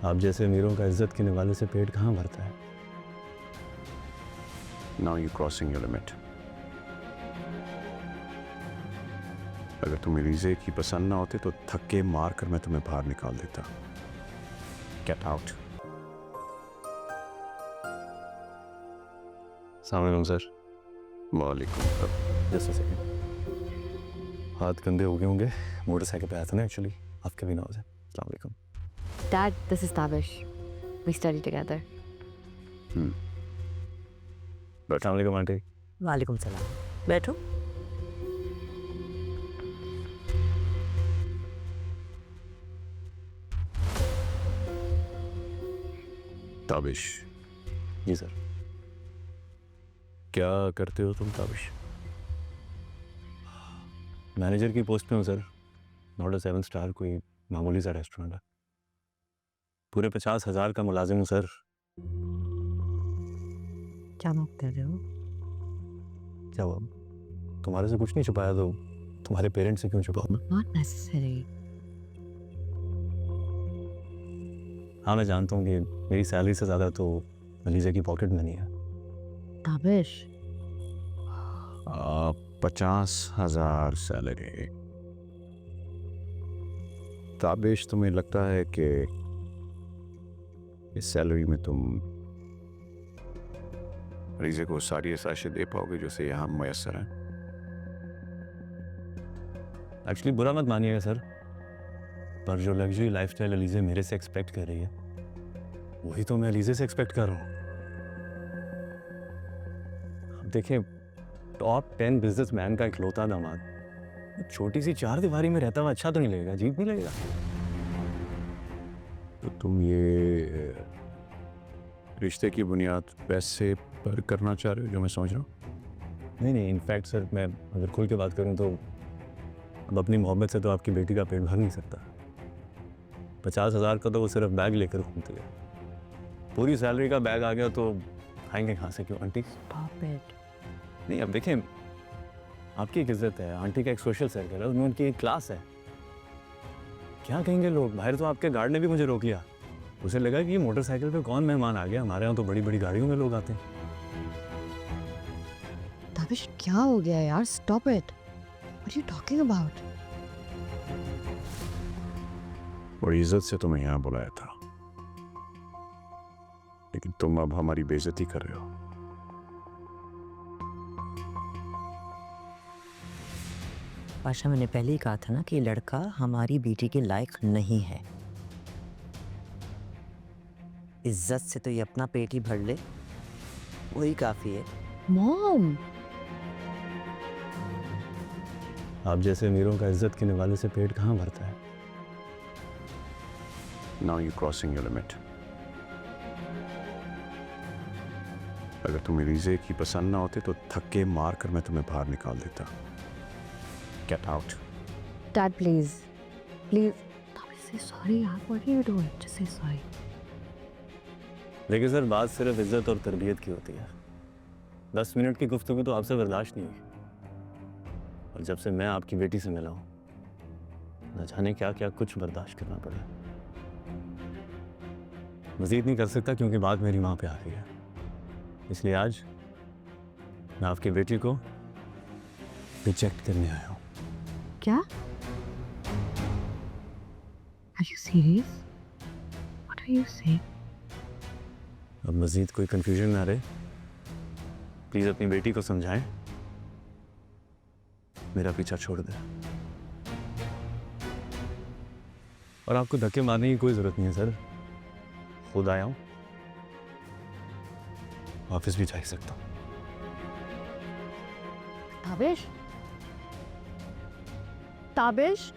आप जैसे अमीरों का इज्जत के निवाले से पेट कहाँ भरता है। Now you crossing your limit. अगर तुम्हें रीजे की पसंद ना होते तो थक्के मार कर मैं तुम्हें बाहर निकाल देता। Get out. अस्सलाम वालेकुम सर। वालेकुम। Just a second. हाथ गंदे हो गए होंगे, मोटरसाइकिल पे आया था ना एक्चुअली। आपके भी नाम है। अस्सलाम वालेकुम। Dad, this is Tavish. We study together. अस्सलाम वालेकुम आंटी। वालेकुम सलाम। बैठो। ताबिश। जी सर। क्या करते हो तुम ताबिश? मैनेजर की पोस्ट पे हूँ सर। नॉट अ 7 स्टार, कोई मामूली सा रेस्टोरेंट है। पूरे 50,000 का मुलाजिम हूँ सर। क्या बात कर रहे हो? क्या हुआ? तुम्हारे से कुछ नहीं छुपाया तो तुम्हारे पेरेंट्स से क्यों छुपाऊँ मैं? Not necessary. हाँ मैं जानता हूँ कि मेरी सैलरी से ज़्यादा तो अलीज़ा की पॉकेट मनी है। ताबिश, 50,000 सैलरी। ताबिश, तुम्हें लगता है कि इस सैलरी में तुम रीजे को सारी आसाइशें दे पाओगे जो से यहाँ मैसर हैं? एक्चुअली बुरा मत मानिएगा सर, पर जो लग्जरी लाइफस्टाइल अलीज़ा मेरे से एक्सपेक्ट कर रही है वही तो मैं अलीज़ा से एक्सपेक्ट कर रहा हूँ। अब देखें, टॉप 10 बिजनेसमैन का इकलौता दामाद छोटी सी 4 दीवारी में रहता हुआ अच्छा तो नहीं लगेगा, अजीब नहीं लगेगा? तो तुम ये रिश्ते की बुनियाद पैसे पर करना चाह रहे हो, जो मैं समझ रहा हूँ? नहीं नहीं, इनफैक्ट सर मैं अगर खुल के बात करूँ तो अब अपनी मोहब्बत से तो आपकी बेटी का पेट भर नहीं सकता। 50,000 का तो वो सिर्फ बैग लेकर घूमती है, पूरी सैलरी का बैग आ गया तो खाएंगे कहाँ से? क्यों आंटी? Stop it. नहीं अब देखें, आपकी एक इज्जत है, आंटी का एक सोशल सर्कल है, उनकी एक क्लास है। क्या कहेंगे लोग? बाहर तो आपके गार्ड ने भी मुझे रोक लिया, उसे लगा कि ये मोटरसाइकिल पे कौन मेहमान आ गया, हमारे यहाँ तो बड़ी बड़ी गाड़ियों में लोग आते हैं। ताबिश, क्या हो गया यार? Stop it. What are you talking about? बड़ी इज्जत से तुम्हें यहाँ बुलाया था, लेकिन तुम अब हमारी बेइज्जती कर रहे हो। पाशा, मैंने पहले ही कहा था ना कि ये लड़का हमारी बेटी के लायक नहीं है। इज्जत से तो ये अपना पेट ही भर ले, वही काफी है। Mom! आप जैसे अमीरों का इज्जत के निवाले से पेट कहाँ भरता है। Now you crossing your limit. अगर तुम्हें रीजे की पसंद ना होते तो थक्के मार कर मैं तुम्हें बाहर निकाल देता। Get out. Dad, please. Please. Tabish, say sorry यार। What are you doing? Just say sorry. देखिए सर, बात सिर्फ इज्जत और तरबियत की होती है। 10 मिनट की गुफ्तगू तो आपसे बर्दाश्त नहीं हुई, और जब से मैं आपकी बेटी से मिला हूँ न जाने क्या क्या कुछ बर्दाश्त करना पड़ा। मज़ीद नहीं कर सकता क्योंकि बात मेरी माँ पे आ गई है, इसलिए आज मैं आपकी बेटी को रिजेक्ट करने आया हूँ। क्या? Are you serious? What are you saying? अब मज़ीद कोई कंफ्यूजन ना रहे, प्लीज़ अपनी बेटी को समझाएं, मेरा पीछा छोड़ दें। और आपको धक्के मारने की कोई ज़रूरत नहीं है सर, खुद आया हूँ, ऑफिस भी जा सकता हूँ। Tabish? Tabish?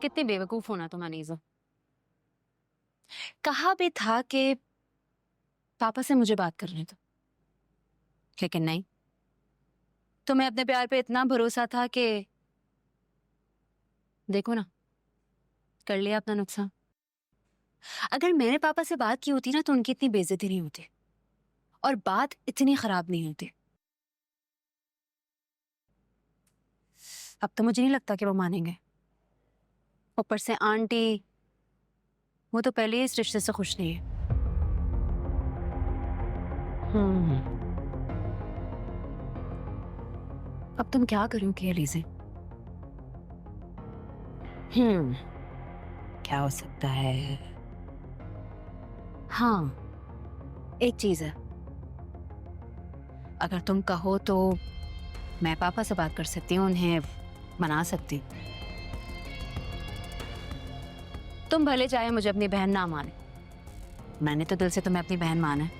कितने बेवकूफ होना तुम अनीज़ा। कहा भी था कि पापा से मुझे बात करने दो, लेकिन नहीं, तुम्हें अपने प्यार पे इतना भरोसा था कि देखो ना, कर लिया अपना नुकसान। अगर मैंने पापा से बात की होती ना तो उनकी इतनी बेइज्जती नहीं होती और बात इतनी खराब नहीं होती। अब तो मुझे नहीं लगता कि वो मानेंगे। ऊपर से आंटी, वो तो पहले ही इस रिश्ते से खुश नहीं है। अब तुम क्या करोगे अलीज़े? क्या हो सकता है? हाँ, एक चीज है, अगर तुम कहो तो मैं पापा से बात कर सकती हूँ, उन्हें मना सकती हूँ। तुम भले चाहे मुझे अपनी बहन ना माने, मैंने तो दिल से तुम्हें अपनी बहन माना है।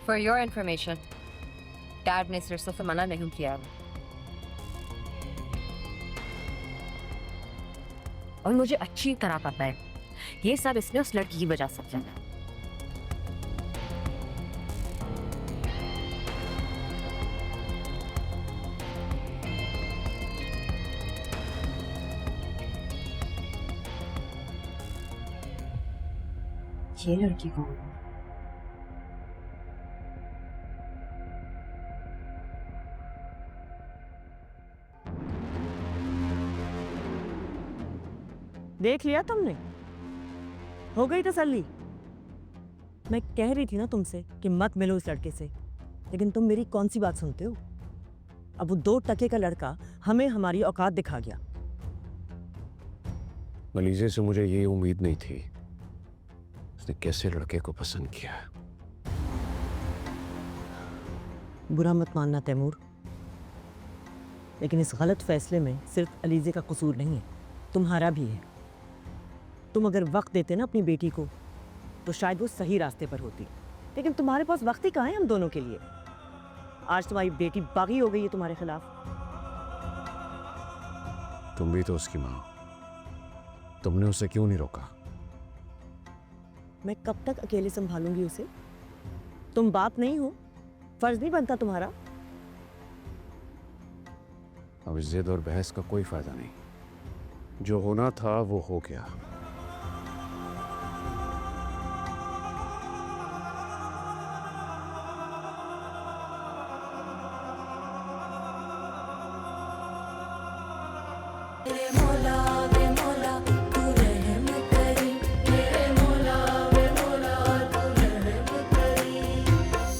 For your information, डैड ने सिर्फ से मना नहीं किया और मुझे अच्छी तरह पता है ये सब इसने उस लड़की की वजह से चला। ये लड़की कौन है? देख लिया तुमने? हो गई तसल्ली? मैं कह रही थी ना तुमसे कि मत मिलो उस लड़के से, लेकिन तुम मेरी कौन सी बात सुनते हो? अब वो 2 टके का लड़का हमें हमारी औकात दिखा गया। मलीजे से मुझे ये उम्मीद नहीं थी। उसने कैसे लड़के को पसंद किया। बुरा मत मानना तैमूर, लेकिन इस गलत फैसले में सिर्फ अलीज़े का कसूर नहीं है, तुम्हारा भी है। तुम अगर वक्त देते ना अपनी बेटी को तो शायद वो सही रास्ते पर होती, लेकिन तुम्हारे पास वक्त ही कहाँ है हम दोनों के लिए। आज तुम्हारी बेटी बागी हो गई है तुम्हारे खिलाफ। तुम भी तो उसकी माँ हो। तुमने उसे क्यों नहीं रोका? मैं कब तक अकेले संभालूंगी उसे? तुम बाप नहीं हो, फर्ज नहीं बनता तुम्हारा? अब इस जिद और बहस का कोई फायदा नहीं। जो होना था वो हो गया।